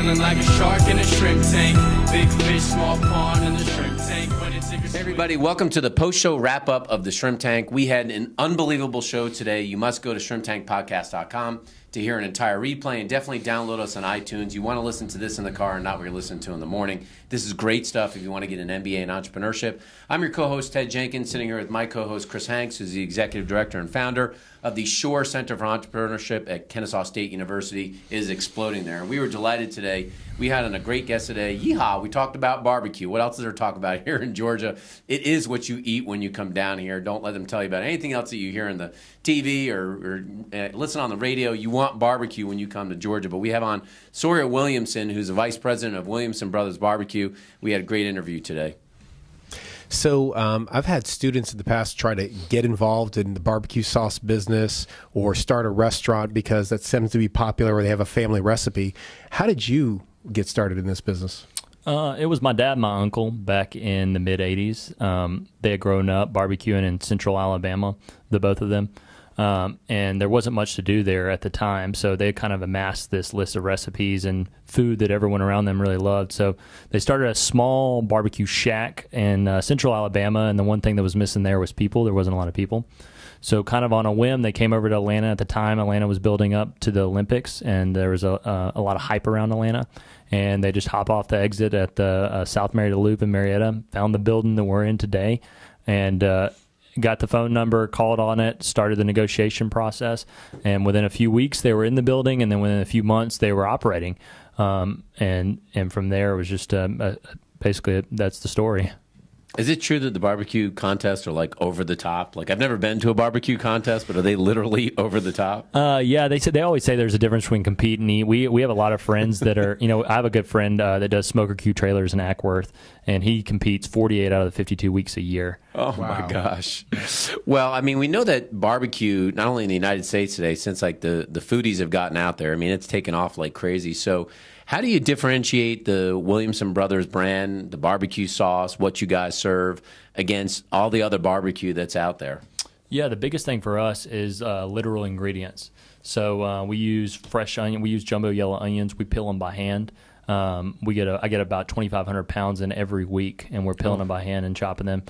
Smiling like a shark in a shrimp tank. Big fish, small pond in the shrimp tank. When it take a Hey everybody, welcome to the post-show wrap-up of the Shrimp Tank. We had an unbelievable show today. You must go to shrimptankpodcast.com to hear an entire replay, and definitely download us on iTunes. You want to listen to this in the car and not what you're listening to in the morning. This is great stuff if you want to get an MBA in entrepreneurship. I'm your co-host, Ted Jenkins, sitting here with my co-host, Chris Hanks, who's the executive director and founder of the Shore Center for Entrepreneurship at Kennesaw State University. It is exploding there. And we were delighted today. We had a great guest today. Yeehaw, we talked about barbecue. What else is there to talk about here in Georgia? It is what you eat when you come down here. Don't let them tell you about anything else that you hear in the TV or listen on the radio. You want barbecue when you come to Georgia. But we have on Sawyer Williamson, who's the vice president of Williamson Brothers Barbecue. We had a great interview today. So I've had students in the past try to get involved in the barbecue sauce business or start a restaurant because that seems to be popular or they have a family recipe. How did you get started in this business? It was my dad and my uncle back in the mid-'80s. They had grown up barbecuing in central Alabama, the both of them. And there wasn't much to do there at the time, so they kind of amassed this list of recipes and food that everyone around them really loved. So they started a small barbecue shack in central Alabama, and the one thing that was missing there was people. There wasn't a lot of people. So kind of on a whim, they came over to Atlanta at the time. Atlanta was building up to the Olympics, and there was a lot of hype around Atlanta. And they just hop off the exit at the South Marietta Loop in Marietta, found the building that we're in today, and got the phone number, called on it, started the negotiation process, and within a few weeks they were in the building, and then within a few months they were operating, and from there it was just basically that's the story. Is it true that the barbecue contests are like over the top? Like, I've never been to a barbecue contest, but are they literally over the top? Yeah, they always say there's a difference between compete and eat. We have a lot of friends that are, I have a good friend that does Smoker Q trailers in Ackworth, and he competes 48 out of the 52 weeks a year. Oh, wow. My gosh. Well, I mean, we know that barbecue, not only in the United States today, since like the foodies have gotten out there, I mean, it's taken off like crazy. So how do you differentiate the Williamson Brothers brand, the barbecue sauce, what you guys serve, against all the other barbecue that's out there? Yeah, the biggest thing for us is literal ingredients. So we use fresh onion. We use jumbo yellow onions. We peel them by hand. I get about 2,500 pounds in every week, and we're peeling them by hand and chopping them.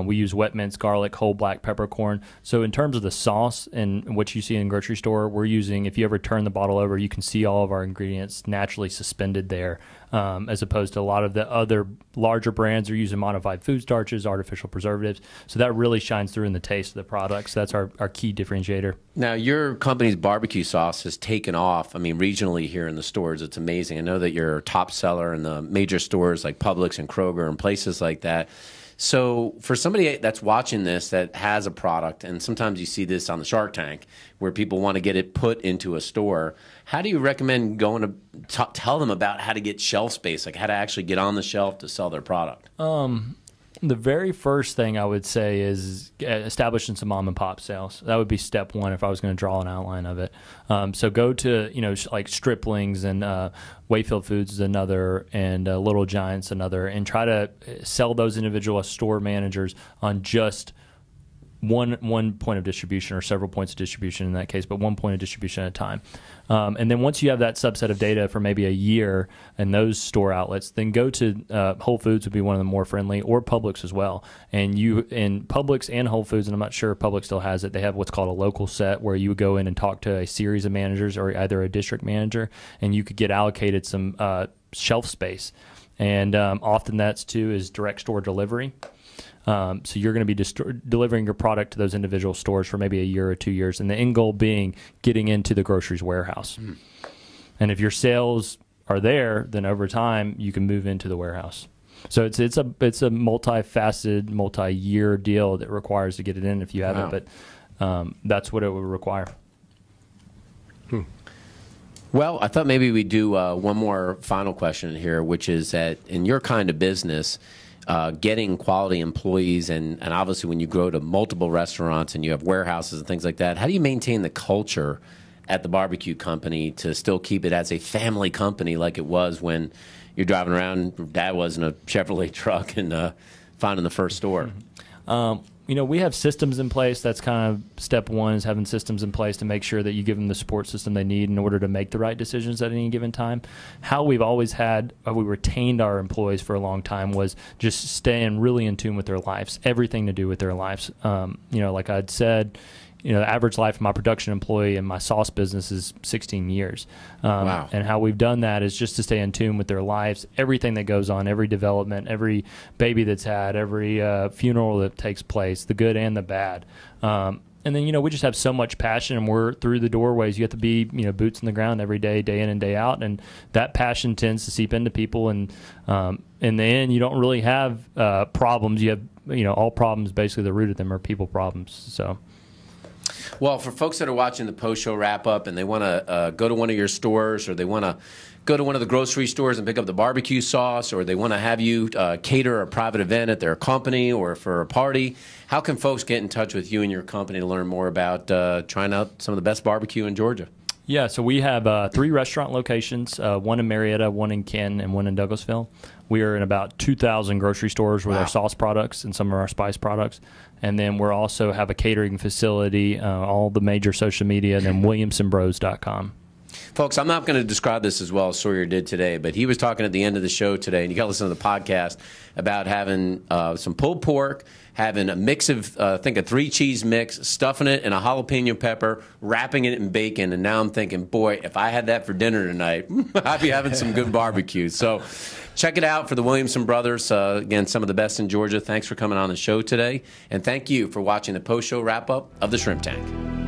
We use wet mince, garlic, whole black peppercorn. So in terms of the sauce and what you see in the grocery store, we're using, if you ever turn the bottle over, you can see all of our ingredients naturally suspended there, as opposed to a lot of the other larger brands are using modified food starches, artificial preservatives. So that really shines through in the taste of the products. That's our key differentiator. Now, your company's barbecue sauce has taken off, I mean, regionally here in the stores. It's amazing. I know that you're a top seller in the major stores like Publix and Kroger and places like that. So for somebody that's watching this that has a product, and sometimes you see this on the Shark Tank where people want to get it put into a store, how do you recommend going to tell them about how to get shelf space, like how to actually get on the shelf to sell their product? The very first thing I would say is establishing some mom and pop sales. That would be step one if I was going to draw an outline of it. So go to, like Stripling's and Wayfield Foods is another, and Little Giant's another, and try to sell those individual store managers on just one point of distribution, or several points of distribution in that case, but one point of distribution at a time. And then once you have that subset of data for maybe a year in those store outlets, then go to Whole Foods would be one of the more friendly, or Publix as well. And you in Publix and Whole Foods, and I'm not sure if Publix still has it, they have what's called a local set where you would go in and talk to a series of managers or either a district manager, and you could get allocated some shelf space. And often that's too is direct store delivery. So you're going to be delivering your product to those individual stores for maybe a year or 2 years, and the end goal being getting into the groceries warehouse. And if your sales are there, then over time you can move into the warehouse. So it's a multifaceted, multi-year deal that requires to get it in if you have it, but that's what it would require. Well, I thought maybe we'd do one more final question here, which is that in your kind of business, getting quality employees, and obviously when you grow to multiple restaurants and you have warehouses and things like that, how do you maintain the culture at the barbecue company to still keep it as a family company like it was when you're driving around, Dad was in a Chevrolet truck and finding the first store? we have systems in place. That's kind of step one, is having systems in place to make sure that you give them the support system they need in order to make the right decisions at any given time. How we've always we retained our employees for a long time was just staying really in tune with their lives, everything to do with their lives. Like I'd said, the average life of my production employee in my sauce business is 16 years. Wow. And how we've done that is just to stay in tune with their lives, everything that goes on, every development, every baby that's had, every funeral that takes place, the good and the bad. And then, we just have so much passion, and we're through the doorways. You have to be, boots in the ground every day, day in and day out. And that passion tends to seep into people. And in the end, you don't really have problems. You have, all problems, basically the root of them are people problems. So. Well, for folks that are watching the post-show wrap-up and they want to go to one of your stores, or they want to go to one of the grocery stores and pick up the barbecue sauce, or they want to have you cater a private event at their company or for a party, how can folks get in touch with you and your company to learn more about trying out some of the best barbecue in Georgia? Yeah, so we have 3 restaurant locations, one in Marietta, one in Canton, and one in Douglasville. We are in about 2,000 grocery stores with our sauce products and some of our spice products. And then we also have a catering facility, all the major social media, and then WilliamsonBros.com. Folks, I'm not going to describe this as well as Sawyer did today, but he was talking at the end of the show today, and you got to listen to the podcast, about having some pulled pork, having a mix of, I think, a 3-cheese mix, stuffing it in a jalapeno pepper, wrapping it in bacon, and now I'm thinking, boy, if I had that for dinner tonight, I'd be having some good barbecue. So check it out for the Williamson brothers. Again, some of the best in Georgia. Thanks for coming on the show today, and thank you for watching the post-show wrap-up of the Shrimp Tank.